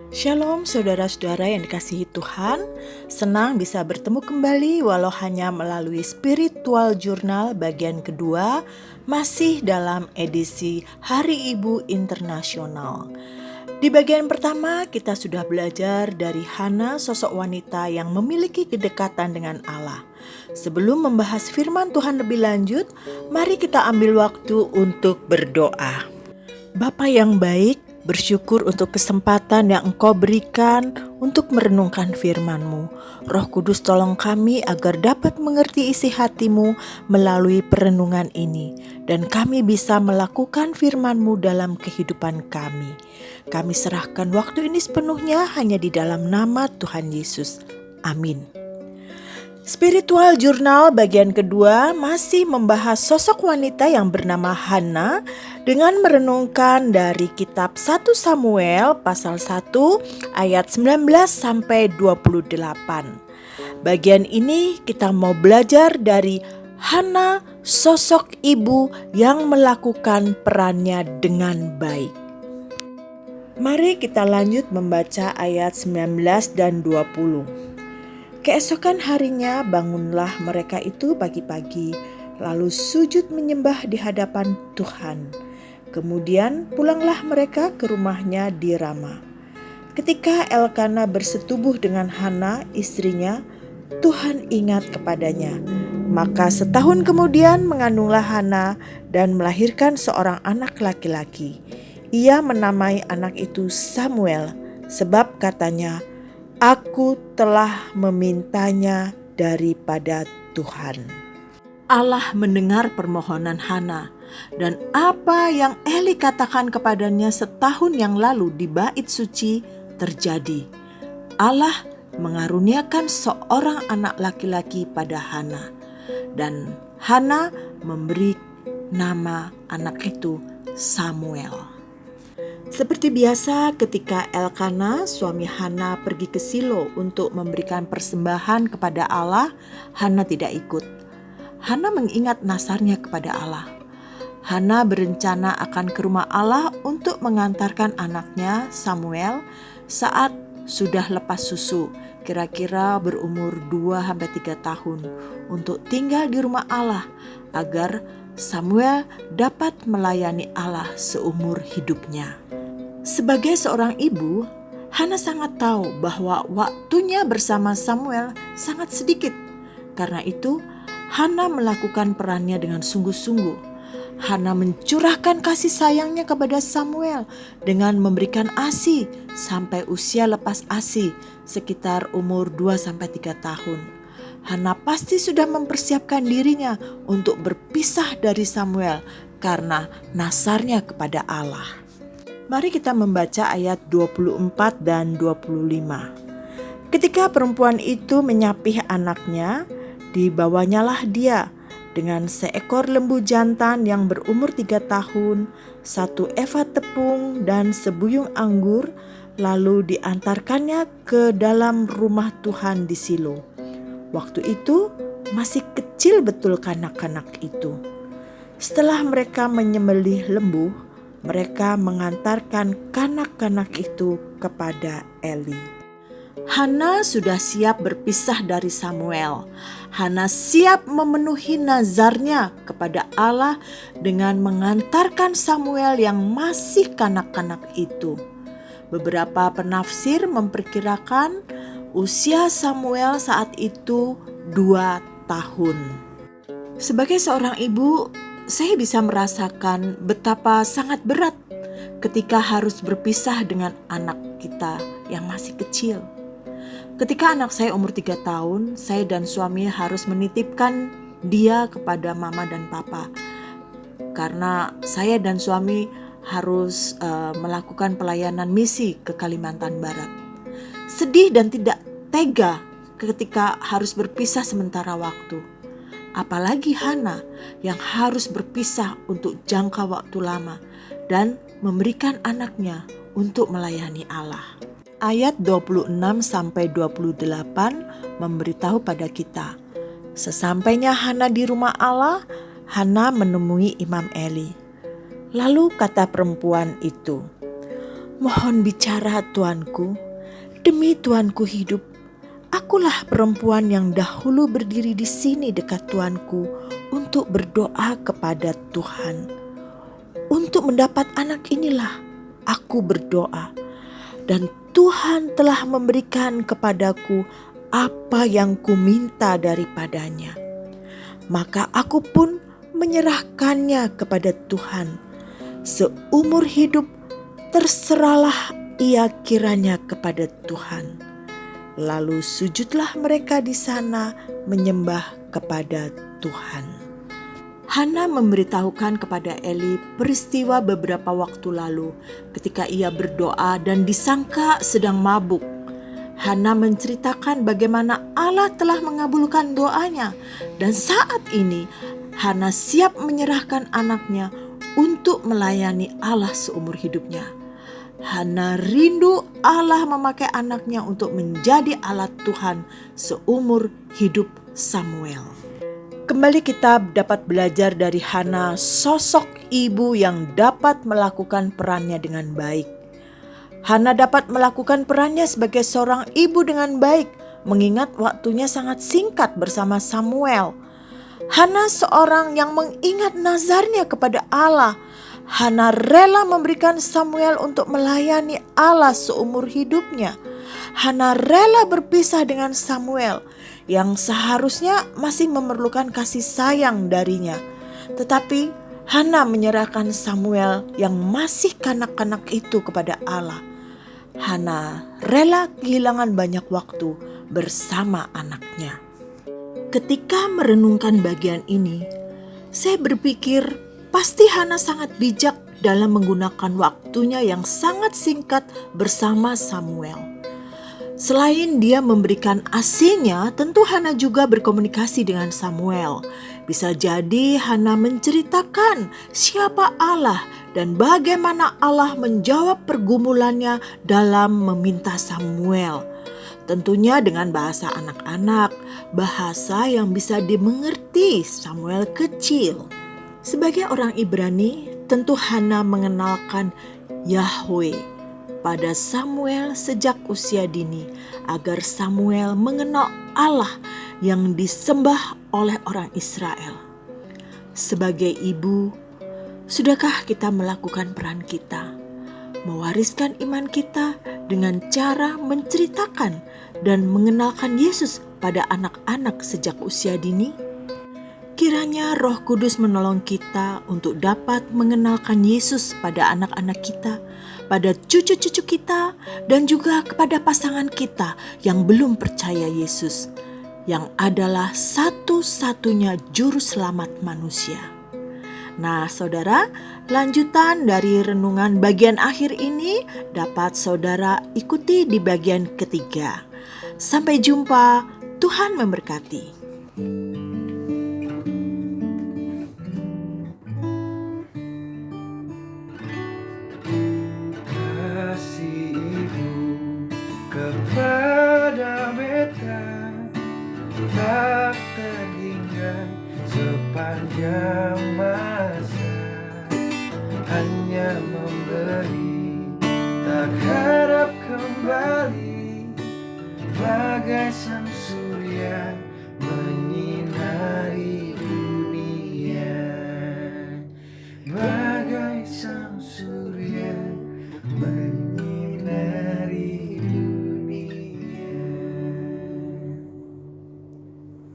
Shalom saudara-saudara yang dikasihi Tuhan. Senang bisa bertemu kembali walau hanya melalui Spiritual Journal bagian kedua, masih dalam edisi Hari Ibu Internasional. Di bagian pertama kita sudah belajar dari Hana, sosok wanita yang memiliki kedekatan dengan Allah. Sebelum membahas firman Tuhan lebih lanjut, mari kita ambil waktu untuk berdoa. Bapa yang baik, bersyukur untuk kesempatan yang Engkau berikan untuk merenungkan firman-Mu. Roh Kudus tolong kami agar dapat mengerti isi hati-Mu melalui perenungan ini. Dan kami bisa melakukan firman-Mu dalam kehidupan kami. Kami serahkan waktu ini sepenuhnya hanya di dalam nama Tuhan Yesus. Amin. Spiritual Journal bagian kedua masih membahas sosok wanita yang bernama Hana dengan merenungkan dari kitab 1 Samuel pasal 1 ayat 19 sampai 28. Bagian ini kita mau belajar dari Hana, sosok ibu yang melakukan perannya dengan baik. Mari kita lanjut membaca ayat 19 dan 20. Keesokan harinya bangunlah mereka itu pagi-pagi, lalu sujud menyembah di hadapan Tuhan. Kemudian pulanglah mereka ke rumahnya di Rama. Ketika Elkana bersetubuh dengan Hana, istrinya, Tuhan ingat kepadanya. Maka setahun kemudian mengandunglah Hana dan melahirkan seorang anak laki-laki. Ia menamai anak itu Samuel, sebab katanya, Aku telah memintanya daripada Tuhan. Allah mendengar permohonan Hana, dan apa yang Eli katakan kepadanya setahun yang lalu di bait suci terjadi. Allah mengaruniakan seorang anak laki-laki pada Hana, dan Hana memberi nama anak itu Samuel. Seperti biasa ketika Elkana, suami Hana, pergi ke Silo untuk memberikan persembahan kepada Allah, Hana tidak ikut. Hana mengingat nasarnya kepada Allah. Hana berencana akan ke rumah Allah untuk mengantarkan anaknya Samuel saat sudah lepas susu, kira-kira berumur 2-3 tahun, untuk tinggal di rumah Allah agar Samuel dapat melayani Allah seumur hidupnya. Sebagai seorang ibu, Hana sangat tahu bahwa waktunya bersama Samuel sangat sedikit. Karena itu, Hana melakukan perannya dengan sungguh-sungguh. Hana mencurahkan kasih sayangnya kepada Samuel dengan memberikan ASI sampai usia lepas ASI sekitar umur 2-3 tahun. Hana pasti sudah mempersiapkan dirinya untuk berpisah dari Samuel karena nasarnya kepada Allah. Mari kita membaca ayat 24 dan 25. Ketika perempuan itu menyapih anaknya, dibawanyalah dia dengan seekor lembu jantan yang berumur 3 tahun, 1 eva tepung dan sebuyung anggur, lalu diantarkannya ke dalam rumah Tuhan di Silo. Waktu itu masih kecil betul kanak-kanak itu. Setelah mereka menyembelih lembu, mereka mengantarkan kanak-kanak itu kepada Eli. Hana sudah siap berpisah dari Samuel. Hana siap memenuhi nazarnya kepada Allah dengan mengantarkan Samuel yang masih kanak-kanak itu. Beberapa penafsir memperkirakan usia Samuel saat itu 2 tahun. Sebagai seorang ibu, saya bisa merasakan betapa sangat berat ketika harus berpisah dengan anak kita yang masih kecil. Ketika anak saya umur 3 tahun, saya dan suami harus menitipkan dia kepada mama dan papa. Karena saya dan suami harus melakukan pelayanan misi ke Kalimantan Barat. Sedih dan tidak tega ketika harus berpisah sementara waktu. Apalagi Hana yang harus berpisah untuk jangka waktu lama dan memberikan anaknya untuk melayani Allah. Ayat 26-28 memberitahu pada kita, sesampainya Hana di rumah Allah, Hana menemui Imam Eli. Lalu kata perempuan itu, Mohon bicara Tuanku, demi Tuanku hidup. Akulah perempuan yang dahulu berdiri di sini dekat Tuanku untuk berdoa kepada Tuhan. Untuk mendapat anak inilah aku berdoa, dan Tuhan telah memberikan kepadaku apa yang kuminta daripadanya. Maka aku pun menyerahkannya kepada Tuhan. Seumur hidup terserahlah ia kiranya kepada Tuhan. Lalu sujudlah mereka di sana menyembah kepada Tuhan. Hana memberitahukan kepada Eli peristiwa beberapa waktu lalu ketika ia berdoa dan disangka sedang mabuk. Hana menceritakan bagaimana Allah telah mengabulkan doanya, dan saat ini Hana siap menyerahkan anaknya untuk melayani Allah seumur hidupnya. Hana rindu Allah memakai anaknya untuk menjadi alat Tuhan seumur hidup Samuel. Kembali kita dapat belajar dari Hana, sosok ibu yang dapat melakukan perannya dengan baik. Hana dapat melakukan perannya sebagai seorang ibu dengan baik, mengingat waktunya sangat singkat bersama Samuel. Hana seorang yang mengingat nazarnya kepada Allah. Hana rela memberikan Samuel untuk melayani Allah seumur hidupnya. Hana rela berpisah dengan Samuel yang seharusnya masih memerlukan kasih sayang darinya. Tetapi Hana menyerahkan Samuel yang masih kanak-kanak itu kepada Allah. Hana rela kehilangan banyak waktu bersama anaknya. Ketika merenungkan bagian ini, saya berpikir pasti Hana sangat bijak dalam menggunakan waktunya yang sangat singkat bersama Samuel. Selain dia memberikan asinya, tentu Hana juga berkomunikasi dengan Samuel. Bisa jadi Hana menceritakan siapa Allah dan bagaimana Allah menjawab pergumulannya dalam meminta Samuel. Tentunya dengan bahasa anak-anak, bahasa yang bisa dimengerti Samuel kecil. Sebagai orang Ibrani, tentu Hana mengenalkan Yahweh pada Samuel sejak usia dini, agar Samuel mengenal Allah yang disembah oleh orang Israel. Sebagai ibu, sudahkah kita melakukan peran kita? Mewariskan iman kita dengan cara menceritakan dan mengenalkan Yesus pada anak-anak sejak usia dini? Kiranya Roh Kudus menolong kita untuk dapat mengenalkan Yesus pada anak-anak kita, pada cucu-cucu kita, dan juga kepada pasangan kita yang belum percaya Yesus, yang adalah satu-satunya juru selamat manusia. Nah, saudara, lanjutan dari renungan bagian akhir ini dapat saudara ikuti di bagian ketiga. Sampai jumpa, Tuhan memberkati. Kasih ibu kepada beta tak terhingga sepanjang masa, hanya memberi, tak harap kembali, bagai samsung